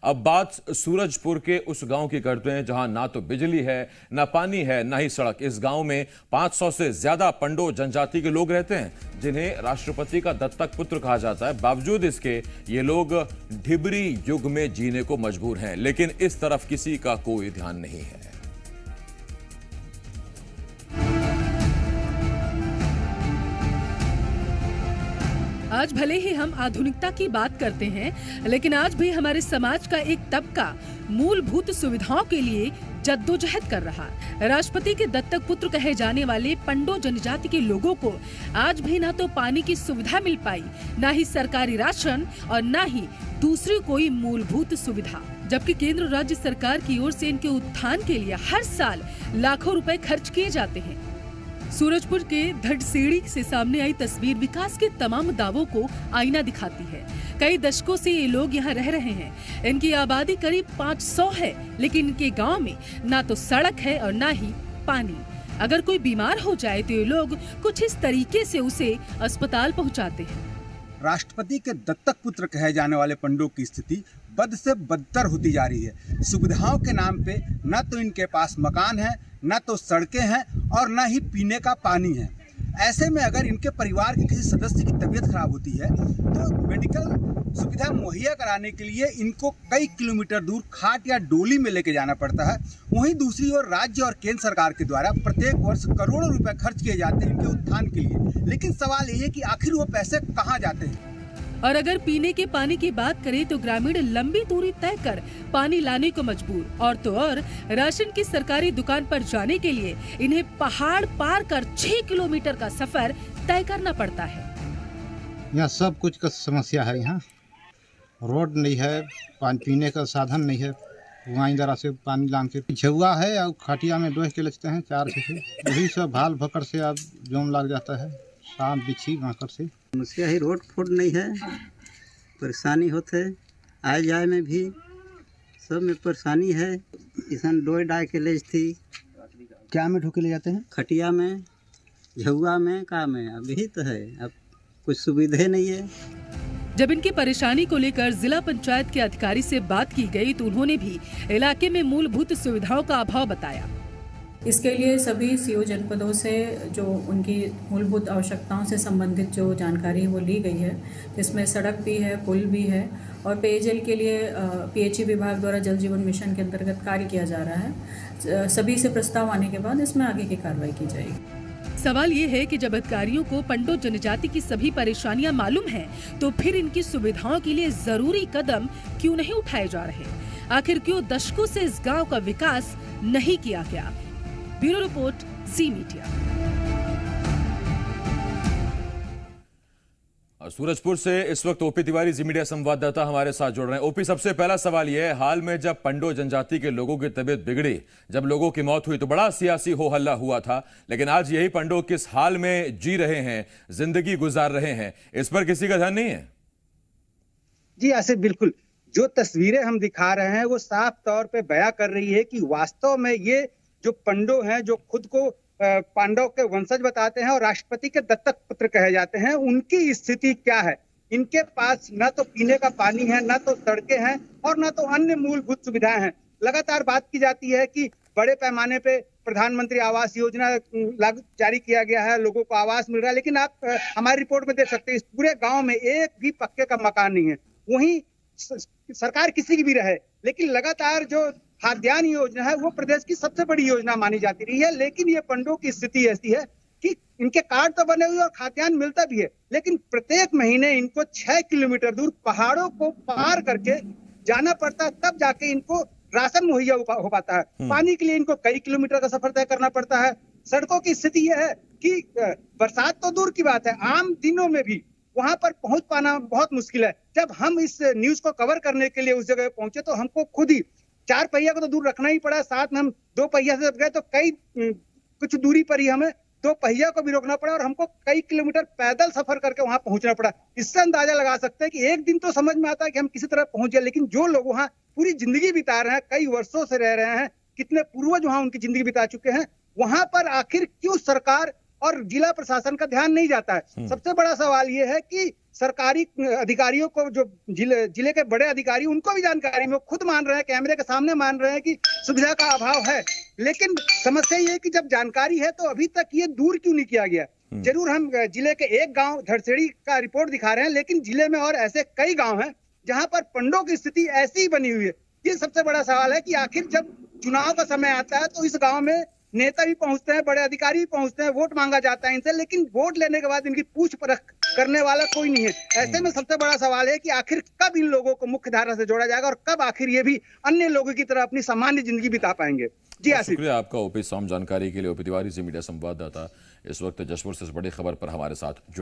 अब बात सूरजपुर के उस गांव की करते हैं जहां ना तो बिजली है, ना पानी है, ना ही सड़क। इस गांव में 500 से ज्यादा पंडो जनजाति के लोग रहते हैं जिन्हें राष्ट्रपति का दत्तक पुत्र कहा जाता है। बावजूद इसके ये लोग ढिबरी युग में जीने को मजबूर हैं, लेकिन इस तरफ किसी का कोई ध्यान नहीं है। आज भले ही हम आधुनिकता की बात करते हैं, लेकिन आज भी हमारे समाज का एक तबका मूलभूत सुविधाओं के लिए जद्दोजहद कर रहा। राष्ट्रपति के दत्तक पुत्र कहे जाने वाले पंडो जनजाति के लोगों को आज भी ना तो पानी की सुविधा मिल पाई, ना ही सरकारी राशन और ना ही दूसरी कोई मूलभूत सुविधा, जबकि केंद्र राज्य सरकार की ओर से इनके उत्थान के लिए हर साल लाखों रुपए खर्च किए जाते हैं। सूरजपुर के धड़सेड़ी से सामने आई तस्वीर विकास के तमाम दावों को आईना दिखाती है। कई दशकों से ये लोग यहाँ रह रहे हैं। इनकी आबादी करीब 500 है, लेकिन इनके गांव में ना तो सड़क है और ना ही पानी। अगर कोई बीमार हो जाए तो ये लोग कुछ इस तरीके से उसे अस्पताल पहुँचाते हैं। राष्ट्रपति के दत्तक पुत्र कहे जाने वाले पंडों की स्थिति बद से बदतर होती जा रही है। सुविधाओं के नाम पे न तो इनके पास मकान है, न तो सड़कें हैं और न ही पीने का पानी है। ऐसे में अगर इनके परिवार के किसी सदस्य की तबीयत खराब होती है तो मेडिकल सुविधा मुहैया कराने के लिए इनको कई किलोमीटर दूर खाट या डोली में लेके जाना पड़ता है। वहीं दूसरी ओर राज्य और केंद्र सरकार के द्वारा प्रत्येक वर्ष करोड़ों रुपए खर्च किए जाते हैं इनके उत्थान के लिए, लेकिन सवाल ये है कि आखिर वो पैसे कहाँ जाते हैं। और अगर पीने के पानी की बात करें तो ग्रामीण लंबी दूरी तय कर पानी लाने को मजबूर, और तो और राशन की सरकारी दुकान पर जाने के लिए इन्हें पहाड़ पार कर 6 किलोमीटर का सफर तय करना पड़ता है। यहाँ सब कुछ का समस्या है। यहाँ रोड नहीं है, पानी पीने का साधन नहीं है। वहाँ इधर से पानी लान के झुआ है और खटिया में डोह के लेते हैं 4 से, वही सब भाल भकर से अब जोम लग जाता है, शाम बिछी भाकर से। समस्या ही रोड फूड नहीं है, परेशानी होते आए जाए में भी सब में परेशानी है। किसान डोए डाय के ले थी, क्या में ढोके ले जाते हैं? खटिया में, झुआ में, का में अभी तो है, अब कुछ सुविधा नहीं है। जब इनकी परेशानी को लेकर जिला पंचायत के अधिकारी से बात की गई तो उन्होंने भी इलाके में मूलभूत सुविधाओं का अभाव बताया। इसके लिए सभी सीओ जनपदों से जो उनकी मूलभूत आवश्यकताओं से संबंधित जो जानकारी है वो ली गई है, जिसमें सड़क भी है, पुल भी है और पेयजल के लिए पीएचई विभाग द्वारा जल जीवन मिशन के अंतर्गत कार्य किया जा रहा है। सभी से प्रस्ताव आने के बाद इसमें आगे की कार्रवाई की जाएगी। सवाल ये है कि जब अधिकारियों को पंडो जनजाति की सभी परेशानियां मालूम हैं, तो फिर इनकी सुविधाओं के लिए जरूरी कदम क्यों नहीं उठाए जा रहे? आखिर क्यों दशकों से इस गांव का विकास नहीं किया गया? ब्यूरो रिपोर्ट, जी मीडिया। सूरजपुर से इस वक्त ओपी तिवारी, जी मीडिया संवाददाता हमारे साथ जुड़ रहे हैं। ओपी, सबसे पहला सवाल यह है, हाल में जब पंडो जनजाति के लोगों की तबीयत बिगड़ी, जब लोगों की मौत हुई तो बड़ा सियासी हो हल्ला हुआ था, लेकिन आज यही पंडो किस हाल में जी रहे हैं, जिंदगी गुजार रहे हैं, इस पर किसी का ध्यान नहीं है? जी ऐसे बिल्कुल, जो तस्वीरें हम दिखा रहे हैं वो साफ तौर पे बयां कर रही है कि वास्तव में ये जो पंडो हैं, जो खुद को पांडव के वंशज बताते हैं और राष्ट्रपति के दत्तक पुत्र कहे जाते हैं, उनकी स्थिति क्या है? इनके पास न तो पीने का पानी है, न तो सड़कें हैं और न तो अन्य मूलभूत सुविधाएं हैं। लगातार बात की जाती है कि बड़े पैमाने पे प्रधानमंत्री आवास योजना जारी किया गया है, लोगों को आवास मिल रहा है, लेकिन आप हमारी रिपोर्ट में देख सकते हैं इस पूरे गाँव में एक भी पक्के का मकान नहीं है। वहीं सरकार किसी की भी रहे, लेकिन लगातार जो खाद्यान्न योजना है वो प्रदेश की सबसे बड़ी योजना मानी जाती रही है, लेकिन ये पंडों की स्थिति ऐसी है कि इनके कार्ड तो बने हुए और खाद्यान्न मिलता भी है, लेकिन प्रत्येक महीने इनको 6 किलोमीटर दूर पहाड़ों को पार करके जाना पड़ता है, तब जाके इनको राशन मुहैया हो पाता है। पानी के लिए इनको कई किलोमीटर का सफर तय करना पड़ता है। सड़कों की स्थिति यह है कि बरसात तो दूर की बात है, आम दिनों में भी वहां पर पहुंच पाना बहुत मुश्किल है। जब हम इस न्यूज को कवर करने के लिए उस जगह पहुंचे तो हमको खुद ही 4 पहिया को तो दूर रखना ही पड़ा, साथ में हम 2 पहिया से जब गए तो कुछ दूरी पर ही हमें 2 पहिया को भी रोकना पड़ा और हमको कई किलोमीटर पैदल सफर करके वहां पहुंचना पड़ा। इससे अंदाजा लगा सकते हैं कि एक दिन तो समझ में आता है कि हम किसी तरह पहुंच जाए, लेकिन जो लोग वहां पूरी जिंदगी बिता रहे हैं, कई वर्षों से रह रहे हैं, कितने पूर्वज वहां उनकी जिंदगी बिता चुके हैं, वहां पर आखिर क्यों सरकार और जिला प्रशासन का ध्यान नहीं जाता है। सबसे बड़ा सवाल ये है कि सरकारी अधिकारियों को, जो जिले के बड़े अधिकारी, उनको भी जानकारी में, खुद मान रहे हैं, कैमरे के सामने मान रहे हैं कि सुविधा का अभाव है। लेकिन समस्या ये है कि जब जानकारी है तो अभी तक ये दूर क्यों नहीं किया गया। जरूर हम जिले के एक गांव धड़सेड़ी का रिपोर्ट दिखा रहे हैं, लेकिन जिले में और ऐसे कई गांव हैं जहां पर पंडों की स्थिति ऐसी ही बनी हुई है। ये सबसे बड़ा सवाल है कि आखिर जब चुनाव का समय आता है तो इस गांव में नेता भी पहुंचते हैं, बड़े अधिकारी भी पहुंचते हैं, वोट मांगा जाता है इनसे, लेकिन वोट लेने के बाद इनकी पूछ परख करने वाला कोई नहीं है। ऐसे में सबसे बड़ा सवाल है कि आखिर कब इन लोगों को मुख्य धारा से जोड़ा जाएगा और कब आखिर ये भी अन्य लोगों की तरह अपनी सामान्य जिंदगी बिता पाएंगे। जी आसिफ, शुक्रिया आपका ओपी साम जानकारी के लिए। ओपी तिवारी जी, मीडिया संवाददाता, इस वक्त जशपुर से इस बड़ी खबर पर हमारे साथ